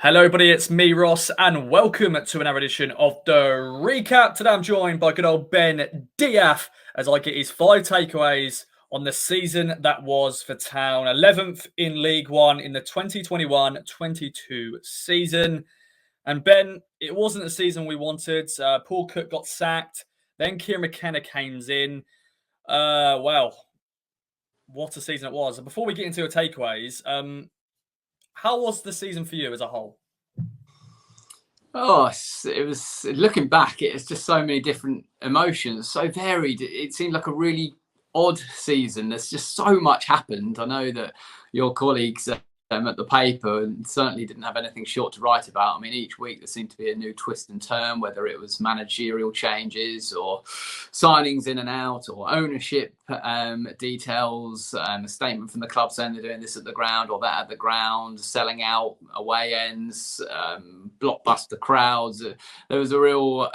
Hello, everybody. It's me, Ross, and welcome to another edition of the recap. Today, I'm joined by good old Ben Diaf as I get his 5 takeaways on the season that was for Town. 11th in League One in the 2021-22 season. And Ben, it wasn't the season we wanted. Paul Cook got sacked. Then Kieran McKenna came in. Well, what a season it was. Before we get into your takeaways, how was the season for you as a whole? Oh, it was looking back. It's just so many different emotions, so varied. It seemed like a really odd season. There's just so much happened. I know that your colleagues at the paper certainly didn't have anything short to write about. I mean, each week there seemed to be a new twist and turn, whether it was managerial changes or signings in and out or ownership details, a statement from the club saying they're doing this at the ground or that at the ground, selling out away ends, blockbuster crowds. There was a real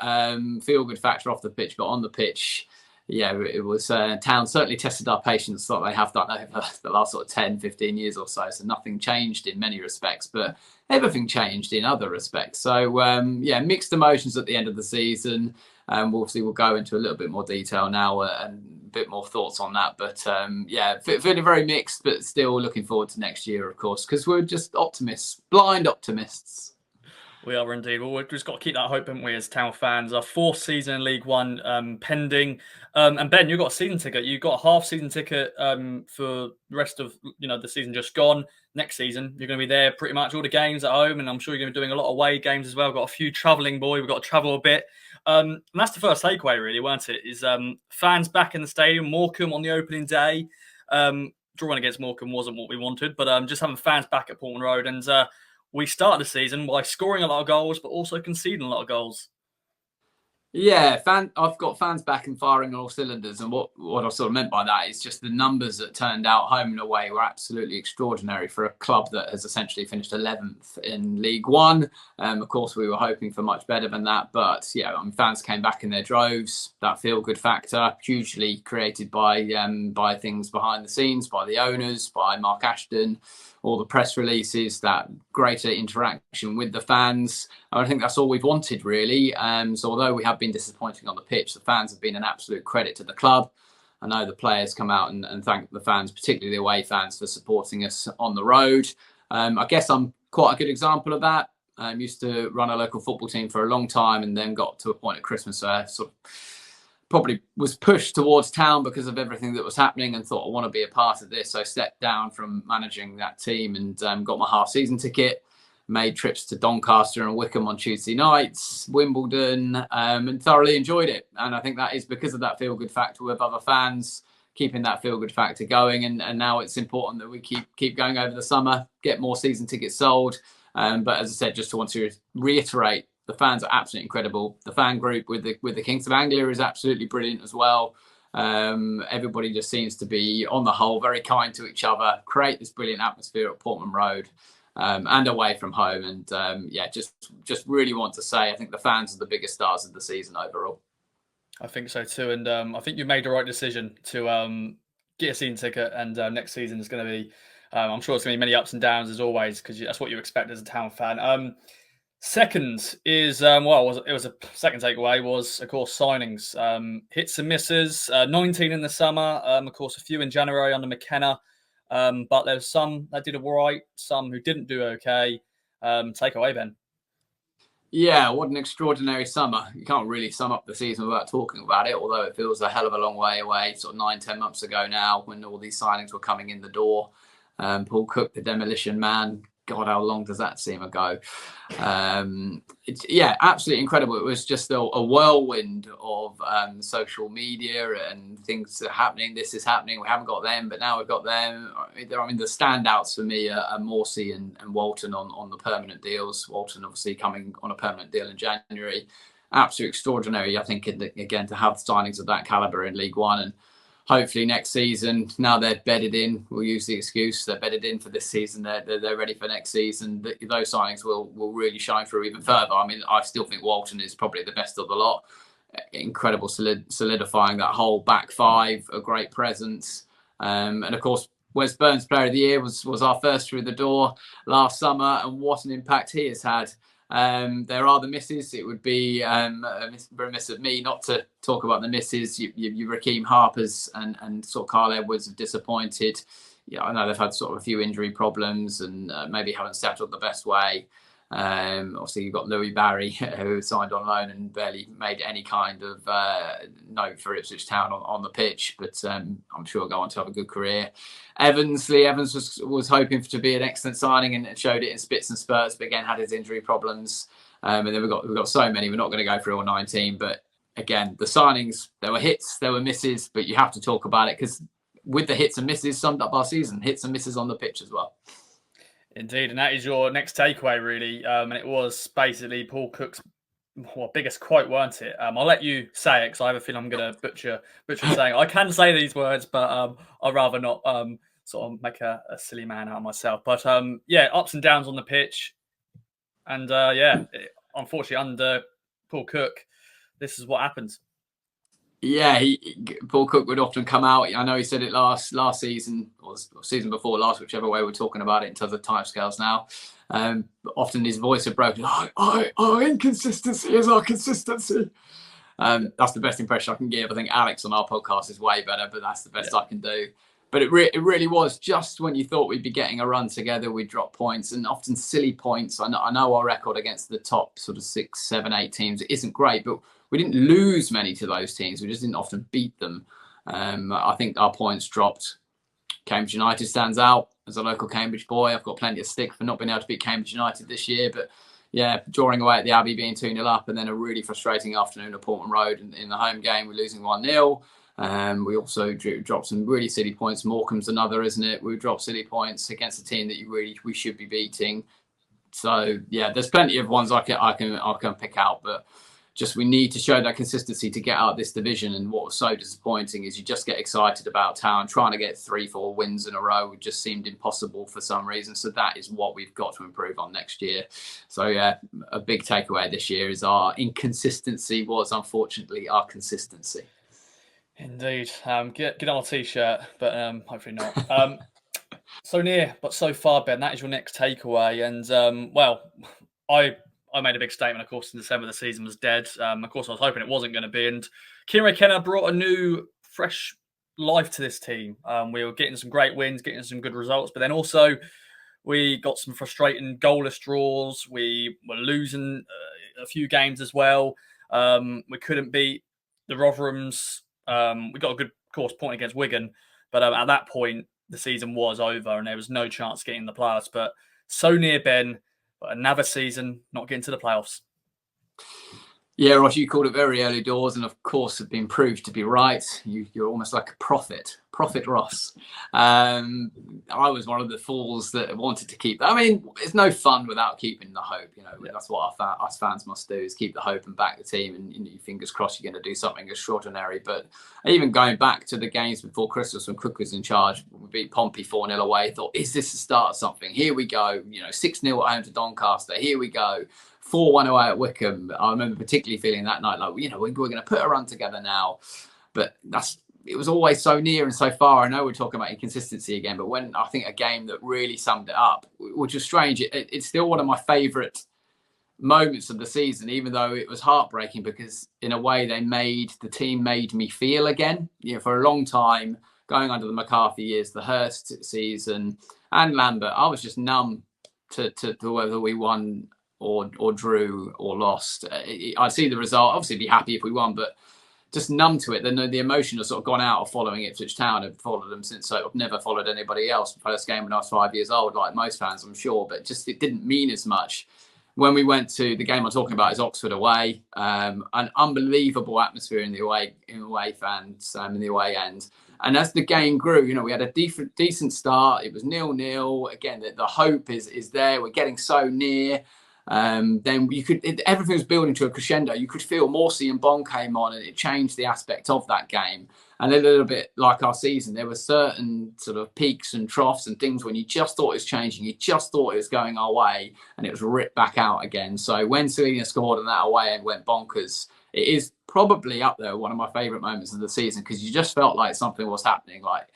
feel-good factor off the pitch, but on the pitch, yeah, it was Town certainly tested our patience like they have done over the last sort of 10, 15 years or so. So nothing changed in many respects, but everything changed in other respects. So yeah, mixed emotions at the end of the season. We'll go into a little bit more detail now and a bit more thoughts on that. But yeah, feeling very mixed, but still looking forward to next year, of course, because we're just optimists, blind optimists. We are indeed. Well, we've just got to keep that hope, haven't we, as Town fans? Our fourth season in League One pending. And Ben, you've got a season ticket. You've got a half season ticket for the rest of the season just gone. Next season, you're going to be there pretty much all the games at home, and I'm sure you're going to be doing a lot of away games as well. We've got a few travelling, boy. We've got to travel a bit. And that's the first takeaway, really, weren't it? Is fans back in the stadium. Morecambe on the opening day. Drawing against Morecambe wasn't what we wanted, but just having fans back at Portman Road and. We started the season by scoring a lot of goals, but also conceding a lot of goals. Yeah, I've got fans back and firing on all cylinders, and what I sort of meant by that is just the numbers that turned out home and away were absolutely extraordinary for a club that has essentially finished 11th in League One. Of course, we were hoping for much better than that, but yeah, fans came back in their droves. That feel-good factor, hugely created by things behind the scenes, by the owners, by Mark Ashton. All the press releases, that greater interaction with the fans. I think that's all we've wanted, really. So although we have been disappointing on the pitch, the fans have been an absolute credit to the club. I know the players come out and thank the fans, particularly the away fans, for supporting us on the road. I guess I'm quite a good example of that. I used to run a local football team for a long time and then got to a point at Christmas where I sort of probably was pushed towards Town because of everything that was happening and thought I want to be a part of this. So I stepped down from managing that team and got my half season ticket, made trips to Doncaster and Wickham on Tuesday nights, Wimbledon, and thoroughly enjoyed it. And I think that is because of that feel-good factor with other fans, keeping that feel-good factor going. And now it's important that we keep going over the summer, get more season tickets sold. But as I said, just to want to reiterate, the fans are absolutely incredible. The fan group with the Kings of Anglia is absolutely brilliant as well. Everybody just seems to be, on the whole, very kind to each other, create this brilliant atmosphere at Portman Road and away from home. And yeah, just really want to say I think the fans are the biggest stars of the season overall. I think so too. And I think you made the right decision to get a season ticket. And next season is going to be, I'm sure it's going to be many ups and downs as always, because that's what you expect as a Town fan. Second is it was a second takeaway was of course signings, hits and misses. 19 in the summer, of course a few in January under McKenna, but there's some that did all right, some who didn't do okay. Take away, Ben. Yeah, what an extraordinary summer. You can't really sum up the season without talking about it, although it feels a hell of a long way away, sort of 9-10 months ago now when all these signings were coming in the door. Paul Cook, the demolition man, God, how long does that seem ago? Yeah, absolutely incredible. It was just a whirlwind of social media and things are happening. This is happening. We haven't got them, but now we've got them. I mean, the standouts for me are Morsey and Walton on the permanent deals. Walton obviously coming on a permanent deal in January. Absolutely extraordinary, I think, again, to have signings of that calibre in League One. And hopefully next season, now they're bedded in, we'll use the excuse, they're bedded in for this season, they're ready for next season, those signings will really shine through even further. I mean, I still think Walton is probably the best of the lot. Incredible solidifying that whole back five, a great presence. And of course, Wes Burns Player of the Year was our first through the door last summer, and what an impact he has had. There are the misses. It would be remiss of me not to talk about the misses. You Raheem Harper's and sort of Carl Edwards have disappointed. Yeah, I know they've had sort of a few injury problems and maybe haven't settled the best way. Obviously, you've got Louis Barry, who signed on loan and barely made any kind of note for Ipswich Town on the pitch, but I'm sure he'll go on to have a good career. Lee Evans was hoping to be an excellent signing and showed it in spits and spurts, but again had his injury problems. And then we've got so many. We're not going to go through all 19, but again, the signings, there were hits, there were misses, but you have to talk about it because with the hits and misses summed up our season, hits and misses on the pitch as well. Indeed, and that is your next takeaway, really. And it was basically Paul Cook's biggest quote, weren't it? I'll let you say it because I have a feeling I'm going to butcher saying it. I can say these words, but I'd rather not sort of make a silly man out of myself. But yeah, ups and downs on the pitch. And unfortunately, under Paul Cook, this is what happens. Yeah, Paul Cook would often come out. I know he said it last season or season before last, whichever way we're talking about it in terms of timescales now. Often his voice had broken. Our inconsistency is our consistency. That's the best impression I can give. I think Alex on our podcast is way better, but that's the best I can do. But it really was just when you thought we'd be getting a run together, we'd drop points, and often silly points. I know our record against the top sort of 6, 7, 8 teams isn't great, but we didn't lose many to those teams. We just didn't often beat them. I think our points dropped. Cambridge United stands out as a local Cambridge boy. I've got plenty of stick for not being able to beat Cambridge United this year, but yeah, drawing away at the Abbey, being 2-0 up, and then a really frustrating afternoon at Portman Road in the home game. We're losing 1-0. We also dropped some really silly points. Morecambe's another, isn't it? We dropped silly points against a team that we should be beating. So yeah, there's plenty of ones I can pick out, but just we need to show that consistency to get out of this division. And what was so disappointing is you just get excited about Town trying to get 3-4 wins in a row. It just seemed impossible for some reason. So that is what we've got to improve on next year. So yeah, a big takeaway this year is our inconsistency was unfortunately our consistency. Indeed. Get on a t-shirt, but hopefully not. So near, but so far, Ben. That is your next takeaway. And I made a big statement, of course, in December the season was dead. Of course, I was hoping it wasn't going to be. And Kieran Kenner brought a new, fresh life to this team. We were getting some great wins, getting some good results, but then also we got some frustrating goalless draws. We were losing a few games as well. We couldn't beat the Rotherhams. We got a good, of course, point against Wigan, but at that point, the season was over and there was no chance getting the playoffs. But so near, Ben, but another season not getting to the playoffs. Yeah, Ross, you called it very early doors, and of course have been proved to be right. You're almost like a prophet, Ross. I was one of the fools that wanted to keep. I mean, it's no fun without keeping the hope. You know, that's what us fans must do: is keep the hope and back the team. And fingers crossed, you're going to do something extraordinary. But even going back to the games before Christmas when Cook was in charge, we beat Pompey 4-0 away. Thought, is this the start of something? Here we go. 6-0 at home to Doncaster. Here we go. 4-1 away at Wycombe. I remember particularly feeling that night like, we're going to put a run together now. But it was always so near and so far. I know we're talking about inconsistency again, but when I think a game that really summed it up, which was strange, it's still one of my favourite moments of the season, even though it was heartbreaking because in a way the team made me feel again. For a long time, going under the McCarthy years, the Hurst season and Lambert, I was just numb to whether we won or drew or lost. I'd see the result, obviously be happy if we won, but just numb to it. Then the emotion has sort of gone out of following Ipswich Town. I've followed them since I've never followed anybody else. First game when I was 5 years old, like most fans, I'm sure, but just it didn't mean as much. When we went to the game I'm talking about is Oxford away, an unbelievable atmosphere in the away fans in the away end. And as the game grew, we had a decent start. It was 0-0. Again, the hope is there. We're getting so near. Then everything was building to a crescendo. You could feel Morsey and Bond came on and it changed the aspect of that game. And a little bit like our season, there were certain sort of peaks and troughs and things when you just thought it was changing, you just thought it was going our way, and it was ripped back out again. So when Selena scored and that away and went bonkers, it is probably up there one of my favourite moments of the season because you just felt like something was happening. Like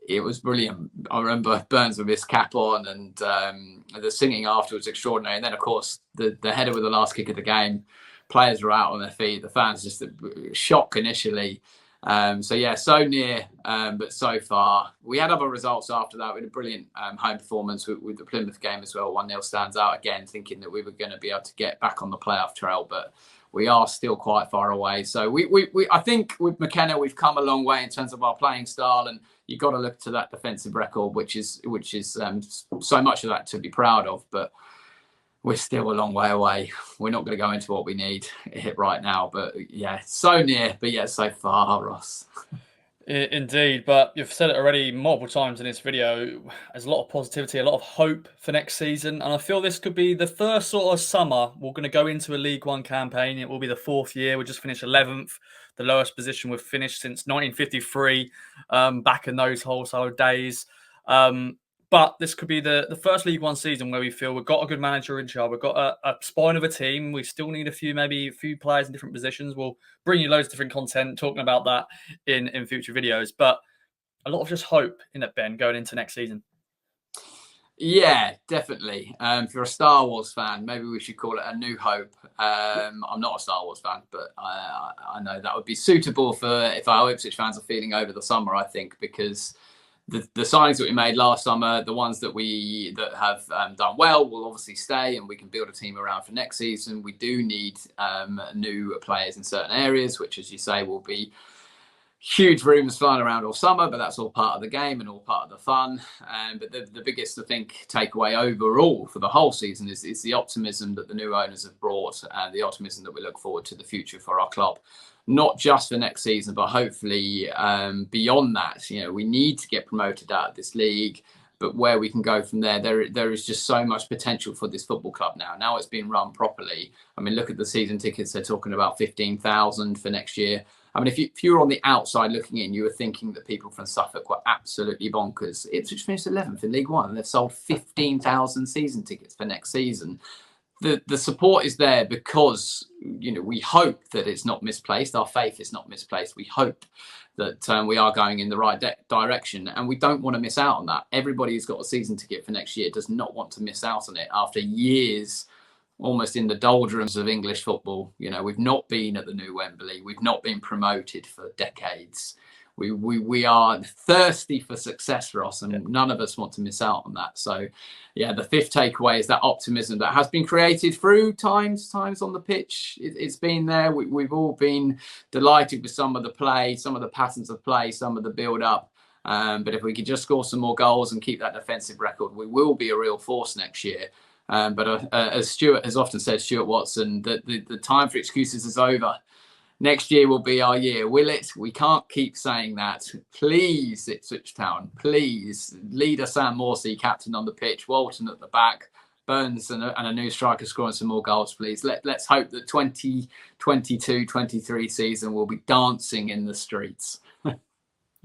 it was brilliant. I remember Burns with his cap on, and the singing afterwards extraordinary. And then, of course, the header with the last kick of the game. Players were out on their feet. The fans just shock initially. So yeah, so near, but so far. We had other results after that. We had a brilliant home performance with the Plymouth game as well. 1-0 stands out again, thinking that we were going to be able to get back on the playoff trail, but we are still quite far away. So I think with McKenna, we've come a long way in terms of our playing style, and you've got to look to that defensive record, which is so much of that to be proud of, but we're still a long way away. We're not going to go into what we need hit right now, but yeah, so near, but yet so far, Ross. Indeed, but you've said it already multiple times in this video. There's a lot of positivity, a lot of hope for next season, and I feel this could be the first sort of summer we're going to go into a League One campaign. It will be the 4th year. We just finished 11th, the lowest position we've finished since 1953, back in those wholesale days. But this could be the first League One season where we feel we've got a good manager in charge. We've got a spine of a team. We still need a few players in different positions. We'll bring you loads of different content talking about that in future videos. But a lot of just hope in it, Ben, going into next season. Yeah, definitely. If you're a Star Wars fan, maybe we should call it A New Hope. I'm not a Star Wars fan, but I know that would be suitable for if our Ipswich fans are feeling over the summer, I think, because the signings that we made last summer, the ones that have done well, will obviously stay, and we can build a team around for next season. We do need new players in certain areas, which, as you say, will be huge rumours flying around all summer, but that's all part of the game and all part of the fun. But the biggest, I think, takeaway overall for the whole season is the optimism that the new owners have brought, and the optimism that we look forward to the future for our club. Not just for next season, but hopefully beyond that. You know, we need to get promoted out of this league, but where we can go from there, there is just so much potential for this football club now. Now it's been run properly. I mean, look at the season tickets. They're talking about 15,000 for next year. I mean, if you were on the outside looking in, you were thinking that people from Suffolk were absolutely bonkers. Ipswich finished 11th in League One, and they've sold 15,000 season tickets for next season. The support is there because, you know, we hope that it's not misplaced. Our faith is not misplaced. We hope that we are going in the right direction, and we don't want to miss out on that. Everybody who's got a season ticket for next year does not want to miss out on it after years almost in the doldrums of English football. You know, we've not been at the new Wembley. We've not been promoted for decades. We are thirsty for success, Ross, and none of us want to miss out on that. So, yeah, the fifth takeaway is that optimism that has been created through times on the pitch. It's been there. We've all been delighted with some of the play, some of the patterns of play, some of the build-up. But if we could just score some more goals and keep that defensive record, we will be a real force next year. But as Stuart has often said, Stuart Watson, that the time for excuses is over. Next year will be our year, will it? We can't keep saying that. Please, Ipswich Town, please. Leader Sam Morsey, captain on the pitch, Walton at the back, Burns and a new striker scoring some more goals, please. Let's hope that 2022-23 season will be dancing in the streets.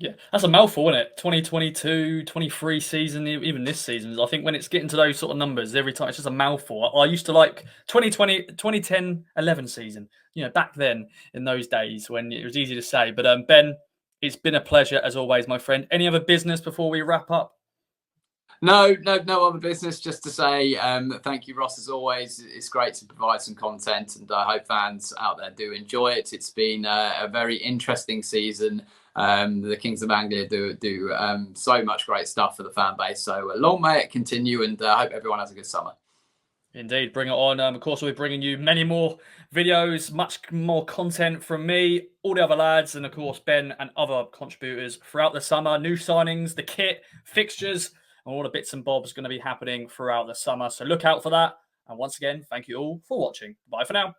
Yeah, that's a mouthful, isn't it? 2022-23 season, even this season. I think when it's getting to those sort of numbers, every time it's just a mouthful. I used to like 2010-11 season, you know, back then in those days when it was easy to say. But Ben, it's been a pleasure as always, my friend. Any other business before we wrap up? No other business. Just to say thank you, Ross, as always. It's great to provide some content, and I hope fans out there do enjoy it. It's been a very interesting season. The Kings of Anglia do so much great stuff for the fan base. So long may it continue, and I hope everyone has a good summer. Indeed, bring it on. Of course, we'll be bringing you many more videos, much more content from me, all the other lads, and of course, Ben and other contributors throughout the summer. New signings, the kit, fixtures, and all the bits and bobs going to be happening throughout the summer. So look out for that. And once again, thank you all for watching. Bye for now.